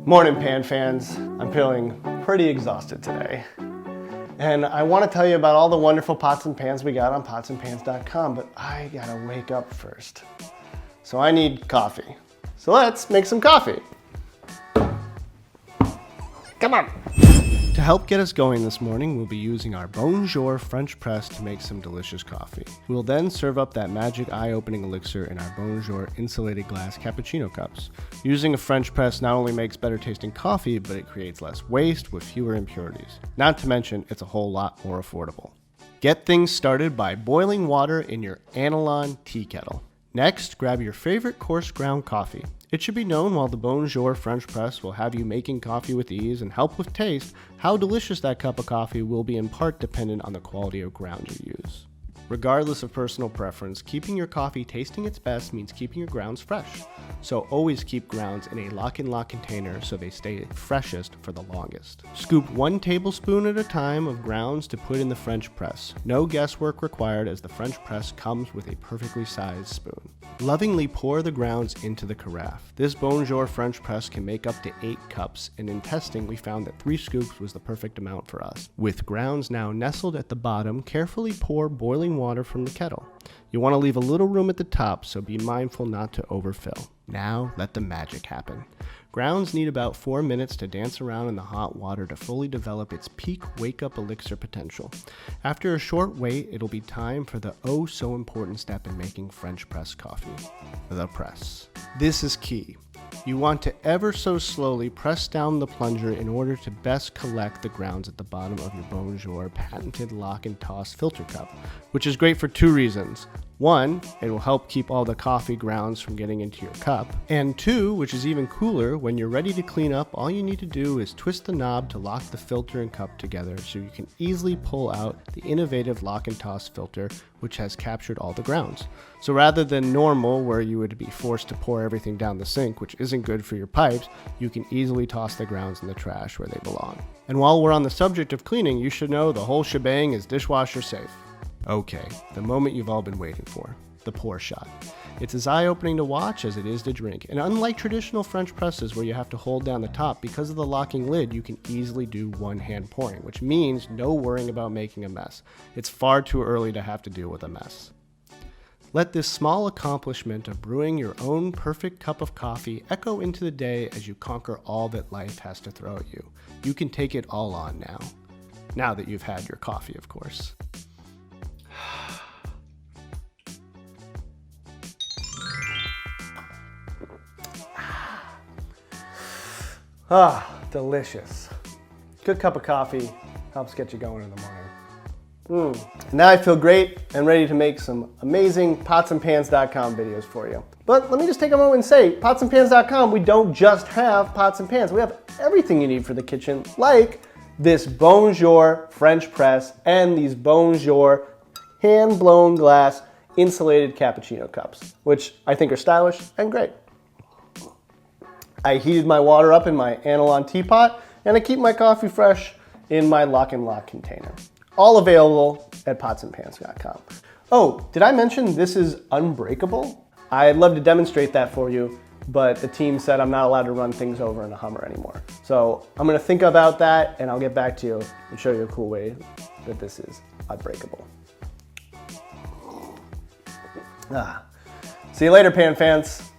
Morning, Pan fans. I'm feeling pretty exhausted today. And I want to tell you about all the wonderful pots and pans we got on potsandpans.com, but I gotta wake up first. So I need coffee. So let's make some coffee. Come on. To help get us going this morning, we'll be using our BonJour French Press to make some delicious coffee. We'll then serve up that magic eye-opening elixir in our BonJour insulated glass cappuccino cups. Using a French press not only makes better tasting coffee, but it creates less waste with fewer impurities. Not to mention, it's a whole lot more affordable. Get things started by boiling water in your analon tea kettle. Next, grab your favorite coarse ground coffee. It should be known while the BonJour French Press will have you making coffee with ease and help with taste, how delicious that cup of coffee will be in part dependent on the quality of grounds you use. Regardless of personal preference, keeping your coffee tasting its best means keeping your grounds fresh. So always keep grounds in a lock-and-lock container so they stay freshest for the longest. Scoop 1 tablespoon at a time of grounds to put in the French press. No guesswork required as the French press comes with a perfectly sized spoon. Lovingly pour the grounds into the carafe. This BonJour French press can make up to 8 cups, and in testing we found that 3 scoops was the perfect amount for us. With grounds now nestled at the bottom, carefully pour boiling water from the kettle. You want to leave a little room at the top, so be mindful not to overfill. Now let the magic happen. Grounds need about 4 minutes to dance around in the hot water to fully develop its peak wake-up elixir potential. After a short wait, it'll be time for the oh-so-important step in making French press coffee, the press. This is key. You want to ever so slowly press down the plunger in order to best collect the grounds at the bottom of your BonJour patented lock and toss filter cup, which is great for 2 reasons. 1, it will help keep all the coffee grounds from getting into your cup. And 2, which is even cooler, when you're ready to clean up, all you need to do is twist the knob to lock the filter and cup together so you can easily pull out the innovative lock and toss filter, which has captured all the grounds. So rather than normal, where you would be forced to pour everything down the sink, which isn't good for your pipes, you can easily toss the grounds in the trash where they belong. And while we're on the subject of cleaning, you should know the whole shebang is dishwasher safe. Okay, the moment you've all been waiting for, the pour shot. It's as eye-opening to watch as it is to drink, and unlike traditional French presses where you have to hold down the top, because of the locking lid, you can easily do one-hand pouring, which means no worrying about making a mess. It's far too early to have to deal with a mess. Let this small accomplishment of brewing your own perfect cup of coffee echo into the day as you conquer all that life has to throw at you. You can take it all on now. Now that you've had your coffee, of course. Delicious. Good cup of coffee helps get you going in the morning. Now I feel great and ready to make some amazing potsandpans.com videos for you. But let me just take a moment and say, potsandpans.com, we don't just have pots and pans. We have everything you need for the kitchen, like this BonJour French press and these BonJour hand-blown glass insulated cappuccino cups, which I think are stylish and great. I heated my water up in my analon teapot, and I keep my coffee fresh in my lock and lock container. All available at potsandpans.com. Oh, did I mention this is unbreakable? I'd love to demonstrate that for you, but the team said I'm not allowed to run things over in a Hummer anymore. So I'm gonna think about that, and I'll get back to you and show you a cool way that this is unbreakable. See you later, Pan fans.